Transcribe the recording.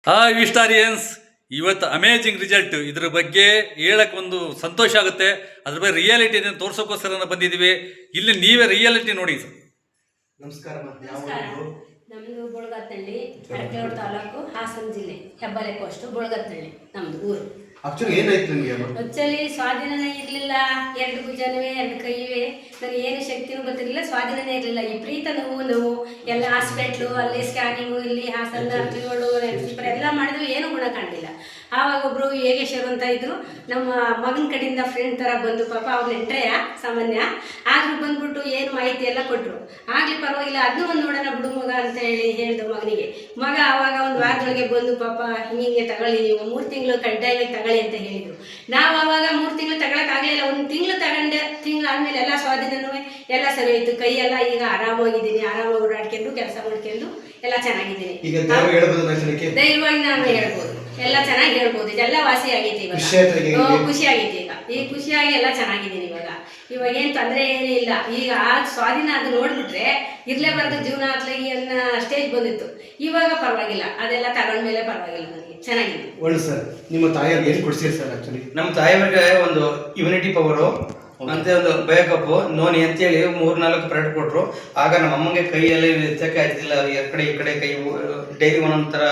ವಿಸ್ಟಾರಿಯನ್ಸ್, ಇವತ್ತು amazing result. ಇದ್ರ ಬಗ್ಗೆ ಹೇಳಕ್ ಒಂದು ಸಂತೋಷ ಆಗುತ್ತೆ. ಅದ್ರ ಬಗ್ಗೆ ರಿಯಾಲಿಟಿನ ತೋರ್ಸೋಕ್ಕೋಸ್ಕರ ಬಂದಿದ್ದೀವಿ. ಇಲ್ಲಿ ನೀವೇ ರಿಯಾಲಿಟಿ ನೋಡಿ. ನಮಸ್ಕಾರ. ನಮ್ದು ಬುಳಗತ್ತಳ್ಳಿ, ಅರಕೆರೆ ತಾಲೂಕು, ಹಾಸನ ಜಿಲ್ಲೆ, ಹೆಬ್ಬಾಲೆ ಪೋಸ್ಟ್, ಬುಳಗತ್ತಳ್ಳಿ ನಮ್ದು ಊರು. ಆಕ್ಚುಲಿ ಸ್ವಾಧೀನನೇ ಇರಲಿಲ್ಲ. 2 ಭುಜನವೇ 2 ಕೈಯಿವೆ. ನನಗೆ ಏನು ಶಕ್ತಿನೂ ಗೊತ್ತಿರಲಿಲ್ಲ, ಸ್ವಾಧೀನನೇ ಇರಲಿಲ್ಲ. ವಿಪರೀತ ನೋವು ಎಲ್ಲ ಹಾಸ್ಪಿಟ್ಲು, ಅಲ್ಲಿ ಸ್ಕ್ಯಾನಿಂಗು, ಇಲ್ಲಿ ಹಾಸನ ನರ್ಸ್ಗಳು ಎಲ್ಲ ಮಾಡಿದ್ರು, ಏನೂ ಗುಣ ಕಾಣಲಿಲ್ಲ. ಆವಾಗ ಒಬ್ಬರು ಯೋಗೇಶ್ವರ್ ಅಂತ ಇದ್ರು, ನಮ್ಮ ಮಗನ ಕಡೆಯಿಂದ ಫ್ರೆಂಡ್ ಥರ ಬಂದು, ಪಾಪ ಅವ್ರು ನೆಂಟ್ರೆಯ ಸಾಮಾನ್ಯ ಆದರೂ ಬಂದ್ಬಿಟ್ಟು ಏನು ಮಾಹಿತಿ ಎಲ್ಲ ಕೊಟ್ಟರು. ಆಗಲಿ ಪರವಾಗಿಲ್ಲ, ಅದನ್ನೂ ಒಂದು ನೋಡೋಣ ಬಿಡು ಮಗ ಅಂತ ಹೇಳಿದ್ರು ಮಗನಿಗೆ. ಮಗ ಆವಾಗ ಒಂದು ವಾರದೊಳಗೆ ಬಂದು, ಪಾಪ ಹಿಂಗೆ ತಗೊಳ್ಳಿ, ನೀವು 3 ತಿಂಗಳು ಕಡ್ಡಾಯವಾಗಿ ತಗೊಳ್ಳಿ ಅಂತ ಹೇಳಿದರು. ನಾವು ಆವಾಗ 3 ತಿಂಗಳು ತಗೊಳಕ್ಕಾಗಲಿಲ್ಲ. 1 ತಿಂಗಳು ತಗೊಂಡೆ. ತಿಂಗಳಾದ್ಮೇಲೆ ಎಲ್ಲ ಸ್ವಾಧೀನವೇ ಎಲ್ಲ ಸರಿ ಹೋಯ್ತು. ಕೈಯೆಲ್ಲ ಈಗ ಆರಾಮಾಗಿದ್ದೀನಿ. ಆರಾಮಾಗಿ ಓಡಾಡ್ಕೊಂಡು ಕೆಲಸ ಮಾಡ್ಕೊಂಡು ಎಲ್ಲ ಚೆನ್ನಾಗಿದ್ದೀನಿ. ಧೈರ್ಯವಾಗಿ ನಾನು ಹೇಳ್ಬೋದು, ಎಲ್ಲ ಚೆನ್ನಾಗಿ ಹೇಳ್ಬೋದು. ಇದೆಲ್ಲ ವಾಸಿ ಆಗೈತಿ ಇವಾಗ, ಖುಷಿ ಆಗೈತಿ. ಈಗ ಖುಷಿಯಾಗಿ ಎಲ್ಲ ಚೆನ್ನಾಗಿದ್ದೀನಿ ಇವಾಗ ಏನು ತೊಂದರೆ ಏನೂ ಇಲ್ಲ. ಈಗ ಆ ಸ್ವಾಧೀನ ಅದು ನೋಡ್ಬಿಟ್ರೆ ಇರ್ಲೇಬಾರ್ದು ಜೀವನ ಅತ್ಲಾಗಿ ಅನ್ನೋ ಸ್ಟೇಜ್ ಬಂದಿತ್ತು. ಇವಾಗ ಪರವಾಗಿಲ್ಲ, ಅದೆಲ್ಲ ತಗೊಂಡ್ಮೇಲೆ ಪರವಾಗಿಲ್ಲ, ನನಗೆ ಚೆನ್ನಾಗಿದೆ. ಒಳ್ಳೆ ಸರ್, ನಿಮ್ಮ ತಾಯಿಯವ್ರಿಗೆ ಏನು ಕೊಡ್ತೀರಿ ಸರ್? ಆಕ್ಚುಲಿ ನಮ್ಮ ತಾಯಿಯವ್ರಿಗೆ ಒಂದು ಇಮ್ಯುನಿಟಿ ಪವರು ಅಂತ ಒಂದು ಬೇಕಪ್ಪು ನೋನಿ ಅಂತೇಳಿ 3-4 ಪರೇಟ್ ಕೊಟ್ಟರು. ಆಗ ನಮ್ಮ ಅಮ್ಮಂಗೆ ಕೈಯಲ್ಲಿ ಎತ್ತಕ್ಕೆ ಆಯ್ತಿಲ್ಲ. ಈ ಕಡೆ ಕೈ ಡೈಲಿ ಒಂದೊಂದು ಥರ